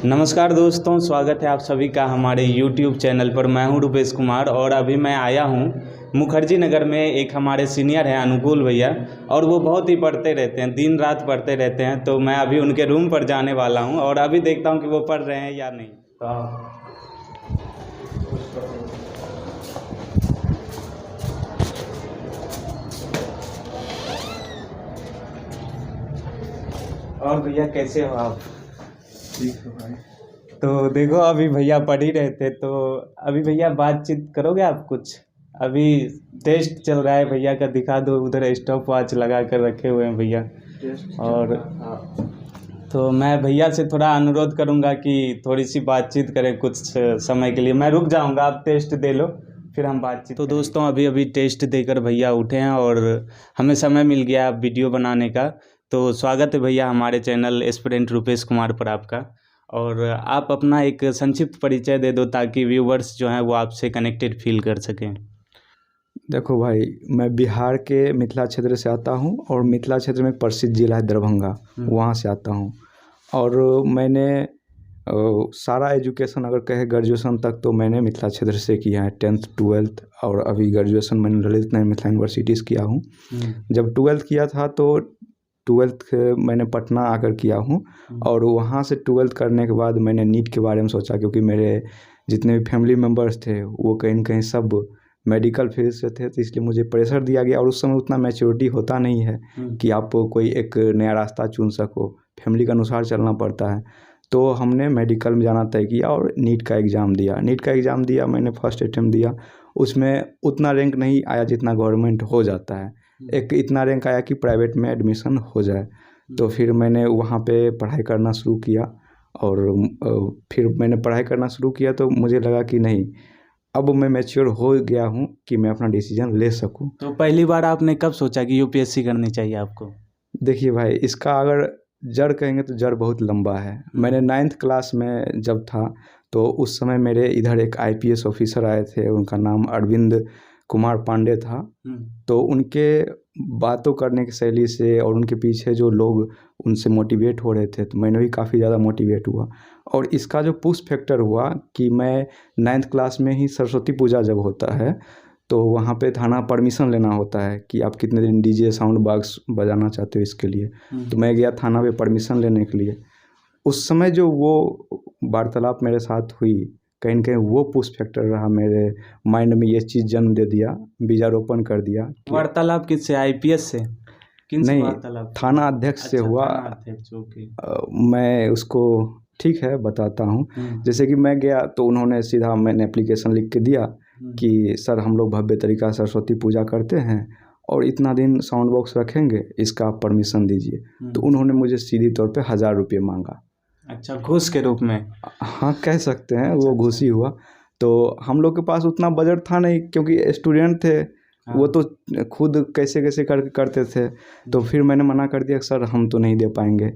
नमस्कार दोस्तों, स्वागत है आप सभी का हमारे YouTube चैनल पर। मैं हूं रुपेश कुमार और अभी मैं आया हूं मुखर्जी नगर में। एक हमारे सीनियर हैं अनुकूल भैया, और वो बहुत ही पढ़ते रहते हैं, दिन रात पढ़ते रहते हैं। तो मैं अभी उनके रूम पर जाने वाला हूं और अभी देखता हूं कि वो पढ़ रहे हैं या नहीं। और भैया कैसे हो आप? ठीक है भाई। तो देखो, अभी भैया पढ़ ही रहे थे, तो अभी भैया बातचीत करोगे आप कुछ? अभी टेस्ट चल रहा है भैया का, दिखा दो। उधर स्टॉप वॉच लगा कर रखे हुए हैं भैया। और तो मैं भैया से थोड़ा अनुरोध करूंगा कि थोड़ी सी बातचीत करें कुछ समय के लिए। मैं रुक जाऊंगा, आप टेस्ट दे लो, फिर हम बातचीत। तो दोस्तों, अभी टेस्ट देकर भैया उठे हैं और हमें समय मिल गया वीडियो बनाने का। तो स्वागत है भैया हमारे चैनल एस्पिरेंट रुपेश कुमार पर आपका। और आप अपना एक संक्षिप्त परिचय दे दो ताकि व्यूवर्स जो हैं वो आपसे कनेक्टेड फील कर सकें। देखो भाई, मैं बिहार के मिथिला क्षेत्र से आता हूँ और मिथिला क्षेत्र में एक प्रसिद्ध जिला है दरभंगा, वहाँ से आता हूँ। और मैंने सारा एजुकेशन अगर कहे ग्रेजुएशन तक तो मैंने मिथिला क्षेत्र से किया है, 10th 12th। और अभी ग्रेजुएशन मैंने ललित नारायण मिथिला यूनिवर्सिटी से किया हूँ। जब 12th किया था तो 12th मैंने पटना आकर किया हूँ। और वहाँ से 12th करने के बाद मैंने नीट के बारे में सोचा, क्योंकि मेरे जितने भी फैमिली मेम्बर्स थे वो कहीं न कहीं सब मेडिकल फील्ड से थे, तो इसलिए मुझे प्रेशर दिया गया। और उस समय उतना मैच्योरिटी होता नहीं है कि आप कोई एक नया रास्ता चुन सको, फैमिली के अनुसार चलना पड़ता है। तो हमने मेडिकल में जाना तय किया और नीट का एग्ज़ाम दिया। नीट का एग्ज़ाम दिया, मैंने फर्स्ट अटेम्प्ट दिया। उसमें उतना रैंक नहीं आया जितना गवर्नमेंट हो जाता है, एक इतना रैंक आया कि प्राइवेट में एडमिशन हो जाए। तो फिर मैंने वहाँ पे पढ़ाई करना शुरू किया। और फिर मैंने पढ़ाई करना शुरू किया तो मुझे लगा कि नहीं, अब मैं मैच्योर हो गया हूँ कि मैं अपना डिसीजन ले सकूँ। तो पहली बार आपने कब सोचा कि यूपीएससी करनी चाहिए आपको? देखिए भाई, इसका अगर जड़ कहेंगे तो जड़ बहुत लंबा है। मैंने 9th क्लास में जब था तो उस समय मेरे इधर एक IPS ऑफिसर आए थे, उनका नाम अरविंद कुमार पांडे था। तो उनके बातों करने की शैली से और उनके पीछे जो लोग उनसे मोटिवेट हो रहे थे, तो मैंने भी काफ़ी ज़्यादा मोटिवेट हुआ। और इसका जो पुश फैक्टर हुआ कि मैं 9th क्लास में ही सरस्वती पूजा जब होता है तो वहाँ पे थाना परमिशन लेना होता है कि आप कितने दिन DJ साउंड बॉक्स बजाना चाहते हो इसके लिए। तो मैं गया थाना पे परमिशन लेने के लिए। उस समय जो वो वार्तालाप मेरे साथ हुई, कहीं न कहीं वो पुश फैक्टर रहा मेरे माइंड में, ये चीज़ जन्म दे दिया, बीजारोपण कर दिया। वार्तालाप किससे? IPS से? किनसे नहीं, वार्तालाप? थाना अध्यक्ष से हुआ। थाना अध्यक्ष, ओके। मैं उसको ठीक है बताता हूँ। जैसे कि मैं गया तो उन्होंने सीधा, मैंने एप्लीकेशन लिख के दिया कि सर हम लोग भव्य तरीका से सरस्वती पूजा करते हैं और इतना दिन साउंड बॉक्स रखेंगे, इसका आप परमिशन दीजिए। तो उन्होंने मुझे सीधी तौर पे 1000 रुपये मांगा। अच्छा, घूस के रूप में? हाँ, कह सकते हैं वो घूस ही हुआ। तो हम लोग के पास उतना बजट था नहीं, क्योंकि स्टूडेंट थे। वो तो खुद कैसे कैसे करते थे। तो फिर मैंने मना कर दिया, सर हम तो नहीं दे पाएंगे।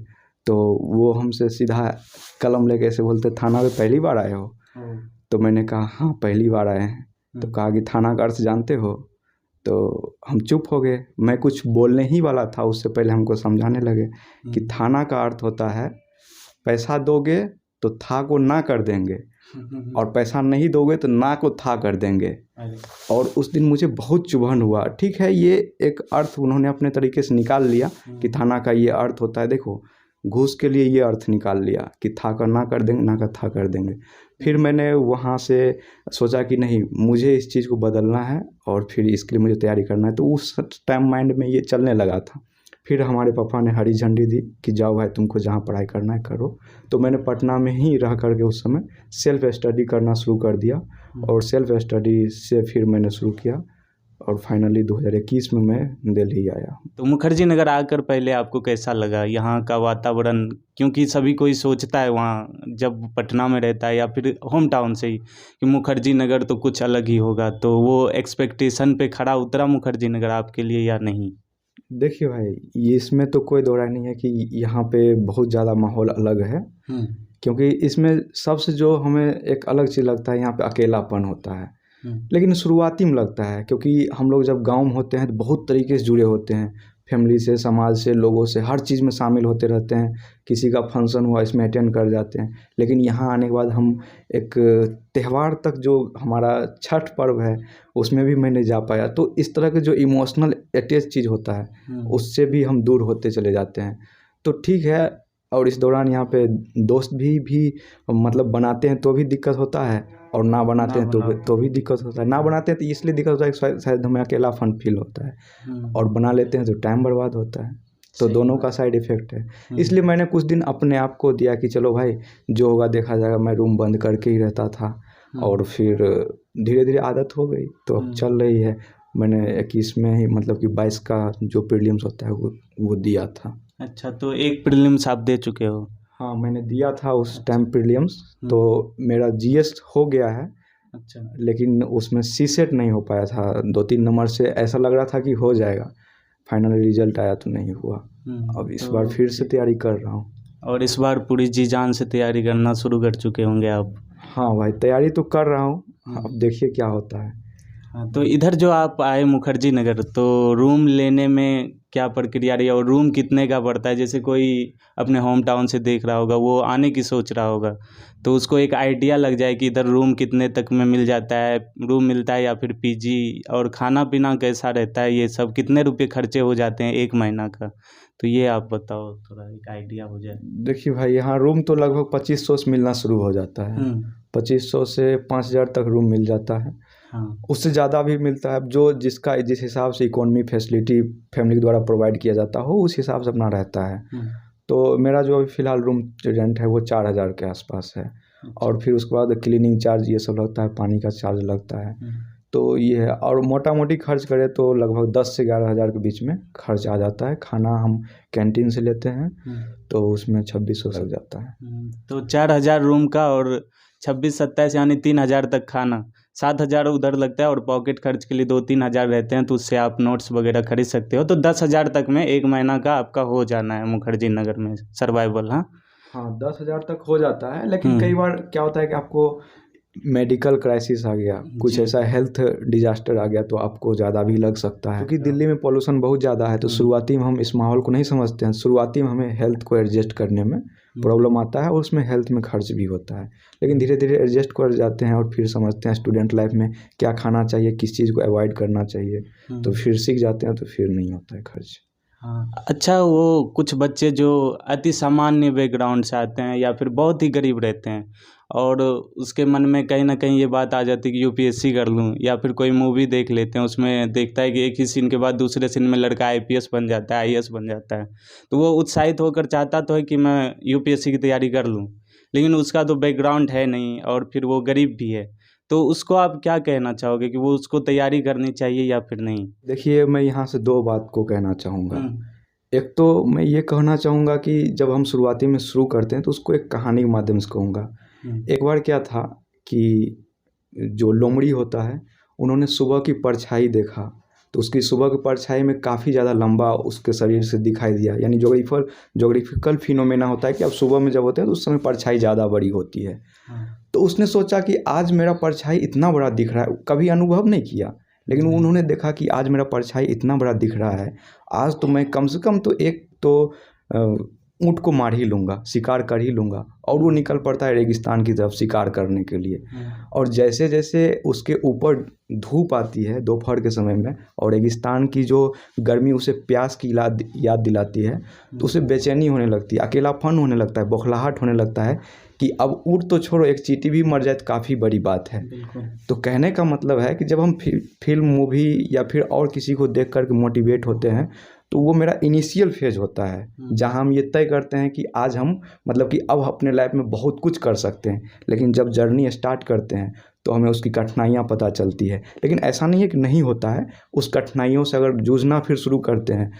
तो वो हमसे सीधा कलम लेके ऐसे बोलते, थाना पे पहली बार आए हो? तो मैंने कहा हाँ पहली बार आए हैं। तो कहा कि थाना का अर्थ जानते हो? तो हम चुप हो गए। मैं कुछ बोलने ही वाला था, उससे पहले हमको समझाने लगे कि थाना का अर्थ होता है पैसा दोगे तो था को ना कर देंगे, और पैसा नहीं दोगे तो ना को था कर देंगे। और उस दिन मुझे बहुत चुभन हुआ। ठीक है, ये एक अर्थ उन्होंने अपने तरीके से निकाल लिया कि थाना का ये अर्थ होता है। देखो, घूस के लिए ये अर्थ निकाल लिया कि था का ना कर देंगे, ना का था कर देंगे। फिर मैंने वहाँ से सोचा कि नहीं, मुझे इस चीज़ को बदलना है और फिर इसके लिए मुझे तैयारी करना है। तो उस टाइम माइंड में ये चलने लगा था। फिर हमारे पापा ने हरी झंडी दी कि जाओ भाई, तुमको जहाँ पढ़ाई करना है करो। तो मैंने पटना में ही रह करके उस समय सेल्फ स्टडी करना शुरू कर दिया। और सेल्फ स्टडी से फिर मैंने शुरू किया और फाइनली 2021 में मैं दिल्ली आया। तो मुखर्जी नगर आकर पहले आपको कैसा लगा, यहाँ का वातावरण? क्योंकि सभी कोई सोचता है वहाँ जब पटना में रहता है या फिर होम टाउन से ही कि मुखर्जी नगर तो कुछ अलग ही होगा। तो वो एक्सपेक्टेशन पे खरा उतरा मुखर्जी नगर आपके लिए या नहीं? देखिए भाई, ये इसमें तो कोई दो राय नहीं है कि यहाँ पे बहुत ज़्यादा माहौल अलग है। क्योंकि इसमें सबसे जो हमें एक अलग चीज़ लगता है, यहाँ पे अकेलापन होता है। लेकिन शुरुआती में लगता है, क्योंकि हम लोग जब गाँव में होते हैं तो बहुत तरीके से जुड़े होते हैं, फैमिली से, समाज से, लोगों से, हर चीज़ में शामिल होते रहते हैं। किसी का फंक्शन हुआ इसमें अटेंड कर जाते हैं। लेकिन यहाँ आने के बाद हम एक त्यौहार तक, जो हमारा छठ पर्व है, उसमें भी मैं नहीं जा पाया। तो इस तरह के जो इमोशनल अटैच चीज़ होता है उससे भी हम दूर होते चले जाते हैं। तो ठीक है, और इस दौरान यहाँ पे दोस्त भी मतलब बनाते हैं तो भी दिक्कत होता है, और ना बनाते हैं तो भी दिक्कत होता है। ना बनाते हैं तो इसलिए दिक्कत होता है कि शायद हमें अकेलापन फील होता है, और बना लेते हैं तो टाइम बर्बाद होता है। तो दोनों का साइड इफ़ेक्ट है। इसलिए मैंने कुछ दिन अपने आप को दिया कि चलो भाई, जो होगा देखा जाएगा। मैं रूम बंद करके ही रहता था, और फिर धीरे धीरे आदत हो गई, तो अब चल रही है। मैंने 21 में ही, मतलब कि 22 का जो प्रीलिम्स होता है वो दिया था। अच्छा, तो एक प्रीलिम्स आप दे चुके हो? हाँ, मैंने दिया था उस टाइम प्रीलिम्स। तो मेरा जीएस हो गया है। अच्छा। लेकिन उसमें सीसेट नहीं हो पाया था। 2-3 नंबर से ऐसा लग रहा था कि हो जाएगा। फाइनल रिजल्ट आया तो नहीं हुआ। अब इस बार फिर से तैयारी कर रहा हूँ। और इस बार पूरी जी जान से तैयारी करना शुरू कर चुके होंगे आप? हाँ भाई, तैयारी तो कर रहा हूँ। अब देखिए क्या होता है। हाँ, तो इधर जो आप आए मुखर्जी नगर, तो रूम लेने में क्या प्रक्रिया रही, और रूम कितने का पड़ता है? जैसे कोई अपने होम टाउन से देख रहा होगा, वो आने की सोच रहा होगा, तो उसको एक आइडिया लग जाए कि इधर रूम कितने तक में मिल जाता है, रूम मिलता है या फिर पीजी, और खाना पीना कैसा रहता है, ये सब कितने रुपए खर्चे हो जाते हैं एक महीना का, तो ये आप बताओ, थोड़ा एक आइडिया हो जाए। देखिए भाई, यहाँ रूम तो लगभग 2500 से मिलना शुरू हो जाता है। 2500 से 5000 तक रूम मिल जाता है। हाँ। उससे ज़्यादा भी मिलता है। जो जिस हिसाब से इकोनॉमी फैसिलिटी फैमिली के द्वारा प्रोवाइड किया जाता हो, उस हिसाब से अपना रहता है। तो मेरा जो अभी फ़िलहाल रूम रेंट है वो 4000 के आसपास है। और फिर उसके बाद क्लीनिंग चार्ज ये सब लगता है, पानी का चार्ज लगता है। तो ये है। और मोटा मोटी खर्च करें तो लगभग 10 से 11 हज़ार के बीच में खर्च आ जाता है। खाना हम कैंटीन से लेते हैं, तो उसमें 2600 लग जाता है। तो 4000 रूम का, और 26-27 यानी 3000 तक खाना, 7000 उधर लगता है, और पॉकेट खर्च के लिए 2-3 हज़ार रहते हैं, तो उससे आप नोट्स वगैरह खरीद सकते हो। तो 10,000 तक में एक महीना का आपका हो जाना है मुखर्जी नगर में सर्वाइवल। हाँ हाँ, 10,000 तक हो जाता है। लेकिन कई बार क्या होता है कि आपको मेडिकल क्राइसिस आ गया, कुछ ऐसा हेल्थ डिजास्टर आ गया, तो आपको ज़्यादा भी लग सकता है। क्योंकि दिल्ली में पॉल्यूशन बहुत ज़्यादा है, तो शुरुआती में हम इस माहौल को नहीं समझते हैं। शुरुआती में हमें हेल्थ को एडजस्ट करने में प्रॉब्लम आता है, और उसमें हेल्थ में खर्च भी होता है। लेकिन धीरे धीरे एडजस्ट कर जाते हैं, और फिर समझते हैं स्टूडेंट लाइफ में क्या खाना चाहिए, किस चीज़ को अवॉइड करना चाहिए, तो फिर सीख जाते हैं, तो फिर नहीं होता है खर्च। हाँ। अच्छा, वो कुछ बच्चे जो अति सामान्य बैकग्राउंड से आते हैं, या फिर बहुत ही गरीब रहते हैं, और उसके मन में कहीं ना कहीं ये बात आ जाती है कि यूपीएससी कर लूँ, या फिर कोई मूवी देख लेते हैं, उसमें देखता है कि एक ही सीन के बाद दूसरे सीन में लड़का आईपीएस बन जाता है, आईएएस बन जाता है, तो वो उत्साहित होकर चाहता तो है कि मैं यूपीएससी की तैयारी कर लूँ, लेकिन उसका तो बैकग्राउंड है नहीं, और फिर वो गरीब भी है। तो उसको आप क्या कहना चाहोगे कि वो उसको तैयारी करनी चाहिए या फिर नहीं? देखिए, मैं यहाँ से 2 बात को कहना चाहूँगा। एक तो मैं ये कहना चाहूँगा कि जब हम शुरुआती में शुरू करते हैं तो उसको एक कहानी के माध्यम से कहूँगा। एक बार क्या था कि जो लोमड़ी होता है, उन्होंने सुबह की परछाई देखा, तो उसकी सुबह की परछाई में काफ़ी ज़्यादा लंबा उसके शरीर से दिखाई दिया। यानी जोग्राफिकल फिनोमेना होता है कि अब सुबह में जब होते हैं तो उस समय परछाई ज़्यादा बड़ी होती है। तो उसने सोचा कि आज मेरा परछाई इतना बड़ा दिख रहा है, कभी अनुभव नहीं किया, लेकिन उन्होंने देखा कि आज मेरा परछाई इतना बड़ा दिख रहा है, आज तो मैं कम से कम तो एक तो ऊँट को मार ही लूँगा, शिकार कर ही लूँगा। और वो निकल पड़ता है रेगिस्तान की तरफ शिकार करने के लिए। और जैसे जैसे उसके ऊपर धूप आती है दोपहर के समय में, और रेगिस्तान की जो गर्मी उसे प्यास की याद दिलाती है, तो उसे बेचैनी होने लगती है, अकेलापन होने लगता है, बौखलाहट होने लगता है कि अब ऊँट तो छोड़ो, एक चींटी भी मर जाए तो काफ़ी बड़ी बात है। तो कहने का मतलब है कि जब हम फिल्म, मूवी या फिर और किसी को देख कर के मोटिवेट होते हैं, तो वो मेरा इनिशियल फेज होता है, जहाँ हम ये तय करते हैं कि आज हम मतलब कि अब अपने लाइफ में बहुत कुछ कर सकते हैं। लेकिन जब जर्नी स्टार्ट करते हैं तो हमें उसकी कठिनाइयाँ पता चलती है। लेकिन ऐसा नहीं है कि नहीं होता है, उस कठिनाइयों से अगर जूझना फिर शुरू करते हैं,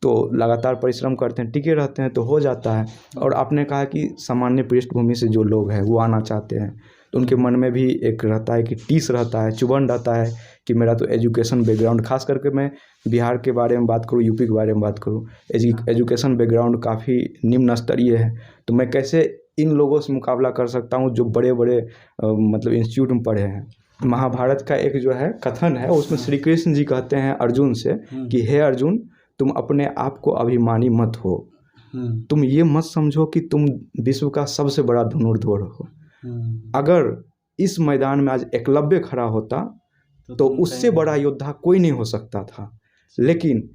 तो लगातार परिश्रम करते हैं, टिके रहते हैं, तो हो जाता है। और आपने कहा कि सामान्य पृष्ठभूमि से जो लोग हैं वो आना चाहते हैं, तो उनके मन में भी एक रहता है कि टीस रहता है, चुभन रहता है कि मेरा तो एजुकेशन बैकग्राउंड, खास करके मैं बिहार के बारे में बात करूँ, यूपी के बारे में बात करूँ, एजुकेशन बैकग्राउंड काफ़ी निम्न स्तरीय है, तो मैं कैसे इन लोगों से मुकाबला कर सकता हूँ जो बड़े बड़े मतलब इंस्टीट्यूट में पढ़े हैं। महाभारत का एक जो है कथन है, उसमें श्री कृष्ण जी कहते हैं अर्जुन से कि हे अर्जुन, तुम अपने आप को अभिमानी मत हो। तुम ये मत समझो कि तुम विश्व का सबसे बड़ा धनुर्धर हो। अगर इस मैदान में आज एकलव्य खड़ा होता तो उससे बड़ा योद्धा कोई नहीं हो सकता था। लेकिन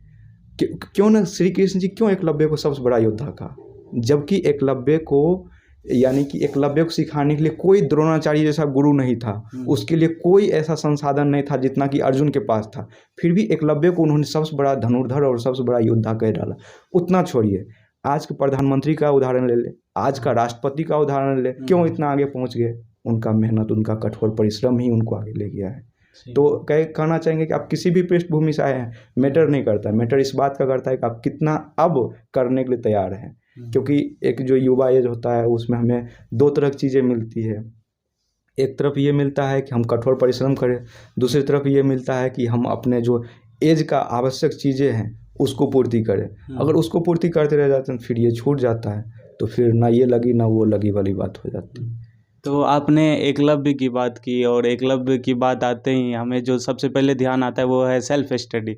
क्यों ना श्री कृष्ण जी क्यों एकलव्य को सबसे बड़ा योद्धा कहा, जबकि एकलव्य को यानी कि एकलव्य को सिखाने के लिए कोई द्रोणाचार्य जैसा गुरु नहीं था, उसके लिए कोई ऐसा संसाधन नहीं था जितना कि अर्जुन के पास था। फिर भी एकलव्य को उन्होंने सबसे बड़ा धनुर्धर और सबसे बड़ा योद्धा कह डाला। उतना छोड़िए, आज के प्रधानमंत्री का उदाहरण ले ले, आज का राष्ट्रपति का उदाहरण ले, क्यों इतना आगे पहुंच गए? उनका मेहनत, उनका कठोर परिश्रम ही उनको आगे ले गया है। तो कहना चाहेंगे कि आप किसी भी पृष्ठभूमि से आए हैं, मैटर नहीं करता है। मैटर इस बात का करता है कि आप कितना अब करने के लिए तैयार हैं। क्योंकि एक जो युवा एज होता है उसमें हमें दो तरह की चीज़ें मिलती है। एक तरफ ये मिलता है कि हम कठोर परिश्रम करें, दूसरी तरफ ये मिलता है कि हम अपने जो एज का आवश्यक चीज़ें हैं उसको पूर्ति करें। अगर उसको पूर्ति करते रह जाते हैं फिर ये छूट जाता है, तो फिर ना ये लगी ना वो लगी वाली बात हो जाती है। तो आपने एकलव्य की बात की, और एकलव्य की बात आते ही हमें जो सबसे पहले ध्यान आता है वो है सेल्फ स्टडी।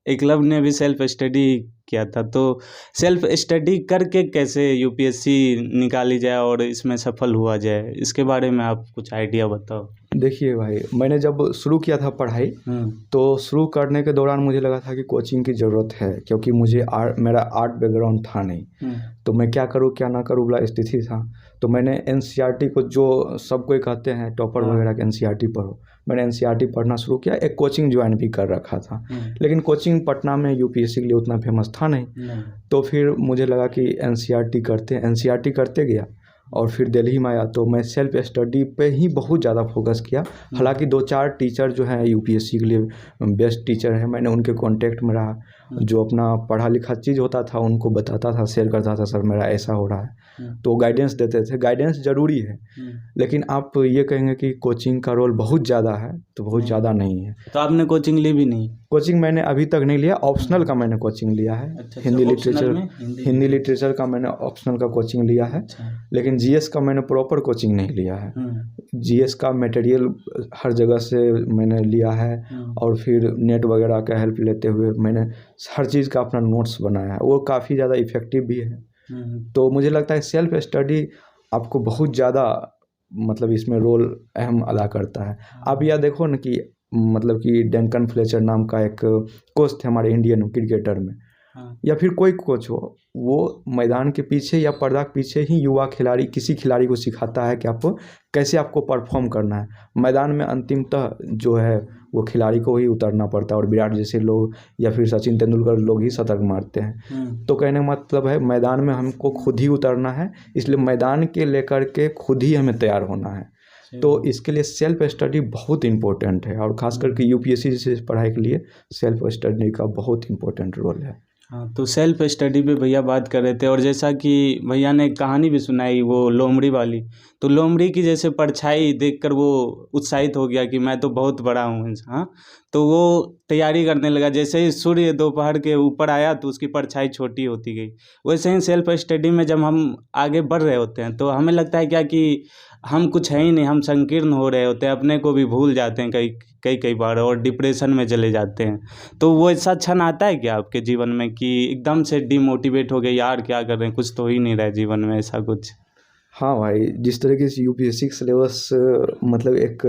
एकलव्य ने भी सेल्फ स्टडी किया था, तो सेल्फ स्टडी करके कैसे यूपीएससी निकाली जाए और इसमें सफल हुआ जाए, इसके बारे में आप कुछ आइडिया बताओ। देखिए भाई, मैंने जब शुरू किया था पढ़ाई तो शुरू करने के दौरान मुझे लगा था कि कोचिंग की ज़रूरत है, क्योंकि मुझे मेरा आर्ट बैकग्राउंड था नहीं। तो मैं क्या करूँ क्या ना करूँ वाला स्थिति था। तो मैंने एनसीईआरटी को, जो सब कोई कहते हैं टॉपर वगैरह के एनसीईआरटी पढ़ो, मैंने एनसीईआरटी पढ़ना शुरू किया। एक कोचिंग ज्वाइन भी कर रखा था, लेकिन कोचिंग पटना में यूपीएससी के लिए उतना फेमस था नहीं। तो फिर मुझे लगा कि एनसीईआरटी करते गया और फिर दिल्ली में आया तो मैं सेल्फ स्टडी पे ही बहुत ज़्यादा फोकस किया। हालांकि 2-4 टीचर जो हैं यूपीएससी के लिए बेस्ट टीचर हैं, मैंने उनके कांटेक्ट में रहा। जो अपना पढ़ा लिखा चीज़ होता था उनको बताता था, शेयर करता था, सर मेरा ऐसा हो रहा है, तो गाइडेंस देते थे। गाइडेंस ज़रूरी है, लेकिन आप ये कहेंगे कि कोचिंग का रोल बहुत ज़्यादा है, तो बहुत ज़्यादा नहीं है। तो आपने कोचिंग ली भी नहीं? कोचिंग मैंने अभी तक नहीं लिया, ऑप्शनल का मैंने कोचिंग लिया है। अच्छा, हिंदी लिटरेचर का मैंने ऑप्शनल का कोचिंग लिया है। लेकिन जीएस का मैंने प्रॉपर कोचिंग नहीं लिया है। जीएस का मटेरियल हर जगह से मैंने लिया है, और फिर नेट वगैरह का हेल्प लेते हुए मैंने हर चीज़ का अपना नोट्स बनाया है, वो काफ़ी ज़्यादा इफ़ेक्टिव भी है। तो मुझे लगता है सेल्फ स्टडी आपको बहुत ज़्यादा मतलब इसमें रोल अहम अदा करता है। आप यह देखो ना कि मतलब कि डंकन फ्लेचर नाम का एक कोच थे हमारे इंडियन क्रिकेटर में, या फिर कोई कोच हो, वो मैदान के पीछे या पर्दा के पीछे ही युवा खिलाड़ी किसी खिलाड़ी को सिखाता है कि आपको कैसे आपको परफॉर्म करना है। मैदान में अंतिमतः जो है वो खिलाड़ी को ही उतरना पड़ता है, और विराट जैसे लोग या फिर सचिन तेंदुलकर लोग ही शतक मारते हैं। तो कहने का मतलब है मैदान में हमको खुद ही उतरना है, इसलिए मैदान के लेकर के खुद ही हमें तैयार होना है। तो इसके लिए सेल्फ स्टडी बहुत इम्पोर्टेंट है, और ख़ास करके यूपीएससी जैसे पढ़ाई के लिए सेल्फ स्टडी का बहुत इम्पोर्टेंट रोल है। हाँ, तो सेल्फ स्टडी पे भैया बात कर रहे थे, और जैसा कि भैया ने कहानी भी सुनाई वो लोमड़ी वाली, तो लोमड़ी की जैसे परछाई देखकर वो उत्साहित हो गया कि मैं तो बहुत बड़ा हूँ। हाँ, तो वो तैयारी करने लगा। जैसे ही सूर्य दोपहर के ऊपर आया तो उसकी परछाई छोटी होती गई। वैसे ही सेल्फ स्टडी में जब हम आगे बढ़ रहे होते हैं तो हमें लगता है क्या कि हम कुछ है ही नहीं, हम संकीर्ण हो रहे होते हैं, अपने को भी भूल जाते हैं कई बार, और डिप्रेशन में चले जाते हैं। तो वो ऐसा क्षण आता है क्या आपके जीवन में कि एकदम से डिमोटिवेट हो गए, यार क्या कर रहे हैं, कुछ तो ही नहीं रहा है जीवन में, ऐसा कुछ? हाँ भाई, जिस तरीके से यूपीएससी सिलेबस मतलब एक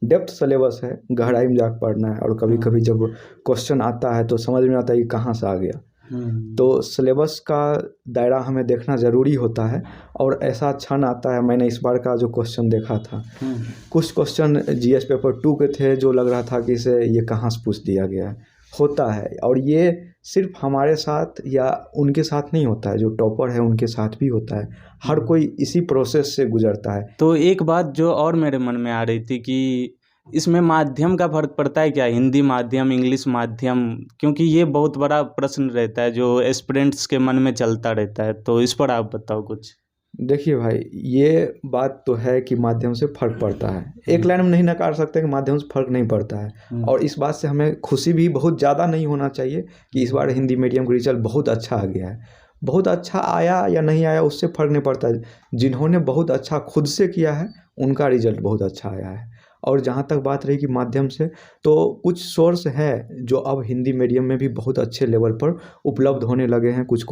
डेप्थ सिलेबस है, गहराई में जाकर पढ़ना है, और कभी कभी जब क्वेश्चन आता है तो समझ में आता है कि कहाँ से आ गया। तो सिलेबस का दायरा हमें देखना ज़रूरी होता है, और ऐसा क्षण आता है। मैंने इस बार का जो क्वेश्चन देखा था, कुछ क्वेश्चन जीएस पेपर 2 के थे जो लग रहा था कि इसे ये कहाँ से पूछ दिया गया है। होता है, और ये सिर्फ हमारे साथ या उनके साथ नहीं होता है, जो टॉपर है उनके साथ भी होता है। हर कोई इसी प्रोसेस से गुजरता है। तो एक बात जो और मेरे मन में आ रही थी कि इसमें माध्यम का फर्क पड़ता है क्या, हिंदी माध्यम, इंग्लिश माध्यम? क्योंकि ये बहुत बड़ा प्रश्न रहता है जो एस्पिरेंट्स के मन में चलता रहता है, तो इस पर आप बताओ कुछ। देखिए भाई, ये बात तो है कि माध्यम से फ़र्क पड़ता है, एक लाइन में नहीं नकार सकते कि माध्यम से फ़र्क नहीं पड़ता है। और इस बात से हमें खुशी भी बहुत ज़्यादा नहीं होना चाहिए कि इस बार हिंदी मीडियम का रिजल्ट बहुत अच्छा आ गया है। बहुत अच्छा आया या नहीं आया उससे फ़र्क नहीं पड़ता है। जिन्होंने बहुत अच्छा खुद से किया है उनका रिजल्ट बहुत अच्छा आया है। और जहाँ तक बात रही कि माध्यम से, तो कुछ सोर्स है जो अब हिंदी मीडियम में भी बहुत अच्छे लेवल पर उपलब्ध होने लगे हैं। कुछ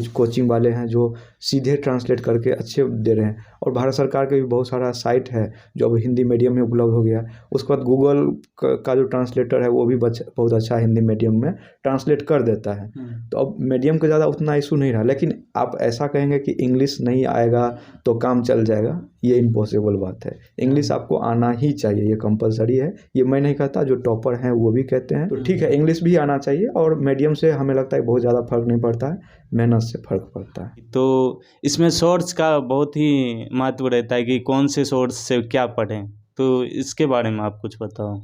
कोचिंग वाले हैं जो सीधे ट्रांसलेट करके अच्छे दे रहे हैं, और भारत सरकार के भी बहुत सारा साइट है जो अब हिंदी मीडियम में उपलब्ध हो गया। उसके बाद गूगल का जो ट्रांसलेटर है वो भी बहुत अच्छा हिंदी मीडियम में ट्रांसलेट कर देता है। तो अब मीडियम का ज़्यादा उतना इशू नहीं रहा। लेकिन आप ऐसा कहेंगे कि इंग्लिश नहीं आएगा तो काम चल जाएगा, ये इम्पॉसिबल बात है। इंग्लिश आपको आना ही चाहिए, ये कंपलसरी है। ये मैं नहीं कहता, जो टॉपर हैं वो भी कहते हैं। तो ठीक है, इंग्लिश भी आना चाहिए, और मीडियम से हमें लगता है बहुत ज़्यादा फर्क नहीं पड़ता है, मेहनत से फर्क पड़ता है। तो इसमें सोर्स का बहुत ही महत्व रहता है कि कौन से सोर्स से क्या पढ़ें, तो इसके बारे में आप कुछ बताओ।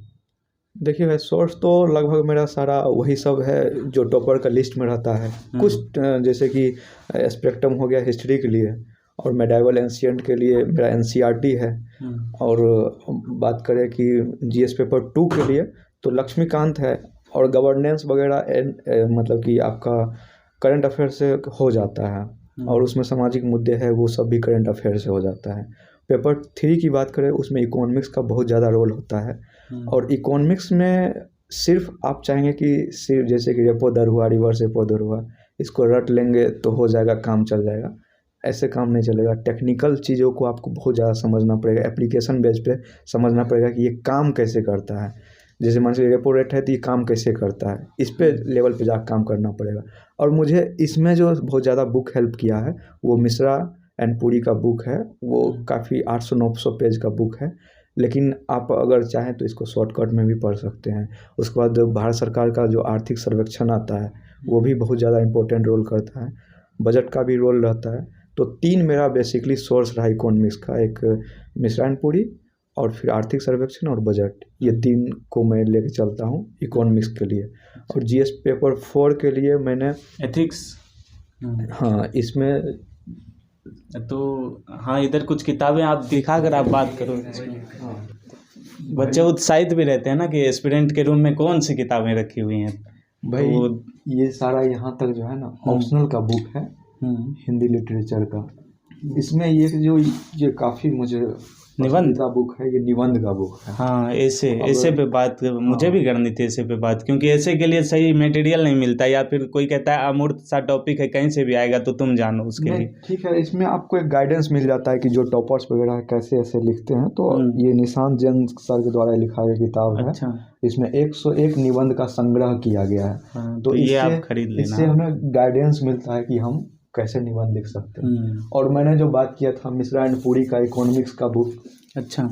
देखिए भाई, सोर्स तो लगभग मेरा सारा वही सब है जो टॉपर का लिस्ट में रहता है। कुछ जैसे कि स्पेक्ट्रम हो गया हिस्ट्री के लिए, और मेडाइवल एंशिएंट के लिए मेरा एनसीईआरटी है। और बात करें कि जीएस पेपर 2 के लिए तो लक्ष्मीकांत है, और गवर्नेंस वगैरह मतलब कि आपका करंट अफेयर से हो जाता है, और उसमें सामाजिक मुद्दे हैं वो सब भी करंट अफेयर से हो जाता है। पेपर 3 की बात करें, उसमें इकोनॉमिक्स का बहुत ज़्यादा रोल होता है। और इकोनॉमिक्स में सिर्फ आप चाहेंगे कि सिर्फ जैसे कि रेपो दर हुआ, रिवर्स रेपो दर हुआ, इसको रट लेंगे तो हो जाएगा, काम चल जाएगा, ऐसे काम नहीं चलेगा। टेक्निकल चीज़ों को आपको बहुत ज़्यादा समझना पड़ेगा, एप्लीकेशन बेस पे समझना पड़ेगा कि ये काम कैसे करता है। जैसे मान लीजिए रेपो रेट है तो ये काम कैसे करता है, इस पे लेवल पे जाकर काम करना पड़ेगा। और मुझे इसमें जो बहुत ज़्यादा बुक हेल्प किया है वो मिश्रा एंड पुरी का बुक है। वो काफ़ी 800-900 पेज का बुक है, लेकिन आप अगर चाहें तो इसको शॉर्टकट में भी पढ़ सकते हैं। उसके बाद भारत सरकार का जो आर्थिक सर्वेक्षण आता है वो भी बहुत ज़्यादा इम्पोर्टेंट रोल करता है, बजट का भी रोल रहता है। तो 3 मेरा बेसिकली सोर्स रहा इकोनॉमिक्स का, एक मिश्रा एंड पुरी, और फिर आर्थिक सर्वेक्षण और बजट। ये 3 को मैं लेके चलता हूँ इकोनॉमिक्स के लिए। और जीएस पेपर 4 के लिए मैंने एथिक्स, हाँ इसमें तो हाँ इधर कुछ किताबें आप दिखा कर आप बात करो। बच्चे उत्साहित भी रहते हैं ना कि एस्पिरेंट के रूम में कौन सी किताबें रखी हुई हैं भाई। तो ये सारा यहाँ तक जो है ना ऑप्शनल का बुक है हिंदी लिटरेचर का। इसमें ये काफ़ी मुझे निबंध का बुक है, ये निबंध का बुक है। हाँ, ऐसे पे बात मुझे भी करनी थी, ऐसे पे बात, क्योंकि ऐसे के लिए सही मटेरियल नहीं मिलता, या फिर कोई कहता है अमूर्त सा टॉपिक है कहीं से भी आएगा तो तुम जानो उसके लिए। ठीक है, इसमें आपको एक गाइडेंस मिल जाता है कि जो टॉपर्स वगैरह कैसे ऐसे लिखते हैं। तो ये निशांत जैन सर के द्वारा लिखा गया किताब है। अच्छा। इसमें 101 निबंध का संग्रह किया गया है। हाँ, तो ये आप खरीद लेना। इससे हमें गाइडेंस मिलता है कि हम कैसे निबंध लिख सकते हैं। और मैंने जो बात किया था मिश्रा एंड पुरी का इकोनॉमिक्स का बुक, अच्छा,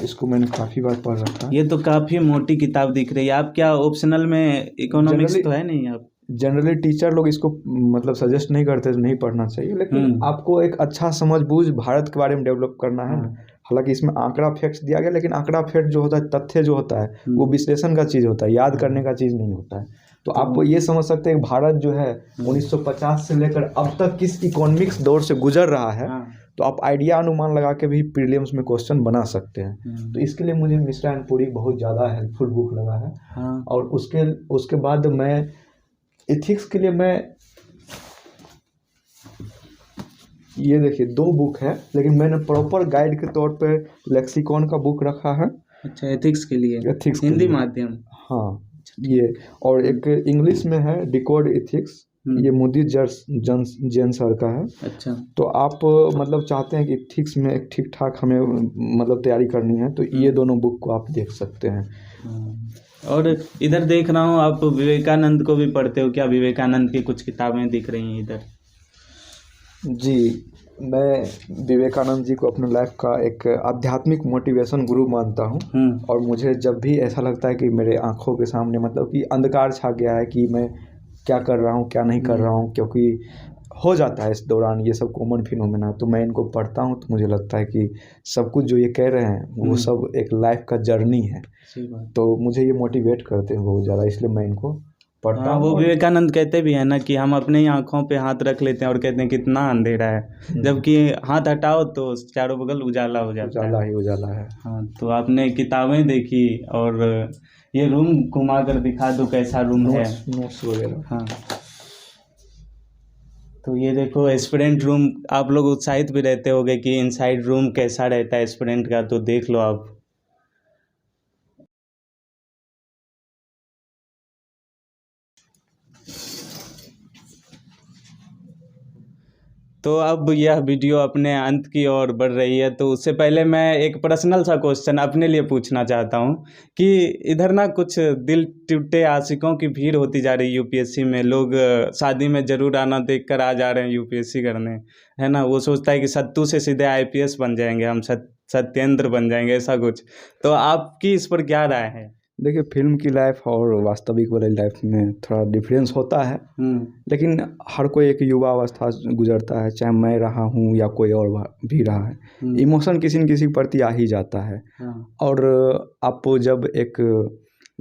इसको मैंने काफ़ी बार पढ़ रखा है। ये तो काफ़ी मोटी किताब दिख रही है। आप क्या ऑप्शनल में इकोनॉमिक्स तो है नहीं? आप जनरली टीचर लोग इसको मतलब सजेस्ट नहीं करते, नहीं पढ़ना चाहिए, लेकिन आपको एक अच्छा समझ बूझ भारत के बारे में डेवलप करना है ना। हालांकि इसमें आंकड़ा फैक्ट्स दिया गया, लेकिन आंकड़ा फैक्ट जो होता है, तथ्य जो होता है, वो विश्लेषण का चीज़ होता है, याद करने का चीज़ नहीं होता है। तो आप ये समझ सकते हैं कि भारत जो है 1950 से लेकर अब तक किस इकोनॉमिक्स दौर से गुजर रहा है। तो आप आइडिया अनुमान लगा के भी प्रीलिम्स में क्वेश्चन बना सकते हैं। तो इसके लिए मुझे मिश्रा एंड पुरी बहुत ज़्यादा हेल्पफुल बुक लगा है। और उसके बाद मैं एथिक्स के लिए मैं ये देखिए 2 बुक है, लेकिन मैंने प्रॉपर गाइड के तौर पे लेक्सिकॉन का बुक रखा है। अच्छा, एथिक्स के लिए, एथिक्स हिंदी माध्यम। हाँ, ये और एक इंग्लिश में है डिकोड एथिक्स, ये मोदी जैन सर का है। अच्छा, तो आप मतलब चाहते हैं कि एथिक्स में एक ठीक ठाक हमें मतलब तैयारी करनी है, तो ये दोनों बुक को आप देख सकते हैं। और इधर देख रहा हूँ आप विवेकानंद को भी पढ़ते हो क्या? विवेकानंद की कुछ किताबें दिख रही हैं इधर। जी, मैं विवेकानंद जी को अपने लाइफ का एक आध्यात्मिक मोटिवेशन गुरु मानता हूँ। और मुझे जब भी ऐसा लगता है कि मेरे आंखों के सामने मतलब कि अंधकार छा गया है कि मैं क्या कर रहा हूँ क्या नहीं कर रहा हूँ, क्योंकि हो जाता है इस दौरान, ये सब कॉमन फिनोमेना, तो मैं इनको पढ़ता हूँ तो मुझे लगता है कि सब कुछ जो ये कह रहे हैं वो सब एक लाइफ का जर्नी है। तो मुझे ये मोटिवेट करते हैं बहुत ज़्यादा, इसलिए मैं इनको पढ़ता हूँ। वो विवेकानंद कहते भी है ना कि हम अपने ही आँखों पे हाथ रख लेते हैं और कहते हैं कितना अंधेरा है, जबकि हाथ हटाओ तो चारों बगल उजाला हो जाता है। उजाला ही उजाला है। हाँ, तो आपने किताबें देखी और ये रूम घुमा कर दिखा दो कैसा रूम है, नोट्स वगैरह। हाँ, तो ये देखो एस्पिरेंट रूम। आप लोग उत्साहित भी रहते होगे कि इनसाइड रूम कैसा रहता है एस्पिरेंट का, तो देख लो आप। तो अब यह वीडियो अपने अंत की ओर बढ़ रही है, तो उससे पहले मैं एक पर्सनल सा क्वेश्चन अपने लिए पूछना चाहता हूँ कि इधर ना कुछ दिल टूटे आशिकों की भीड़ होती जा रही है यूपीएससी में। लोग शादी में जरूर आना देख कर आ जा रहे हैं यूपीएससी करने, है ना। वो सोचता है कि सत्तू से सीधे आईपीएस बन जाएंगे हम, सत्येंद्र बन जाएंगे, ऐसा कुछ। तो आपकी इस पर क्या राय है? देखिए, फिल्म की लाइफ और वास्तविक वाली लाइफ में थोड़ा डिफरेंस होता है, लेकिन हर कोई एक युवा अवस्था से गुजरता है, चाहे मैं रहा हूँ या कोई और भी रहा है। इमोशन किसी न किसी के प्रति आ ही जाता है। और आप जब एक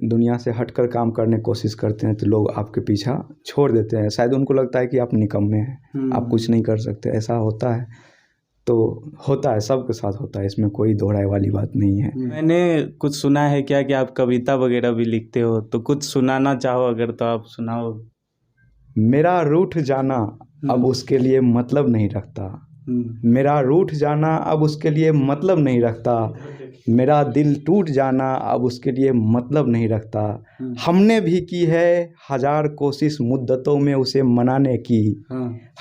दुनिया से हटकर काम करने की कोशिश करते हैं तो लोग आपके पीछा छोड़ देते हैं। शायद उनको लगता है कि आप निकम्मे हैं, आप कुछ नहीं कर सकते, ऐसा होता है। तो होता है, सबके साथ होता है, इसमें कोई दोहराए वाली बात नहीं है। मैंने कुछ सुना है क्या कि आप कविता वगैरह भी लिखते हो, तो कुछ सुनाना चाहो अगर तो आप सुनाओ। मेरा रूठ जाना अब उसके लिए मतलब नहीं रखता, मेरा रूठ जाना अब उसके लिए मतलब नहीं रखता, मेरा दिल टूट जाना अब उसके लिए मतलब नहीं रखता। हमने भी की है 1000 कोशिश मुद्दतों में उसे मनाने की,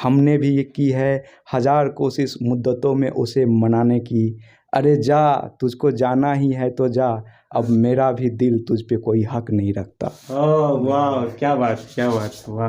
हमने भी की है 1000 कोशिश मुद्दतों में उसे मनाने की। अरे जा, तुझको जाना ही है तो जा, अब मेरा भी दिल तुझ पे कोई हक नहीं रखता। ओह वाह, क्या बात, क्या बात, वाह।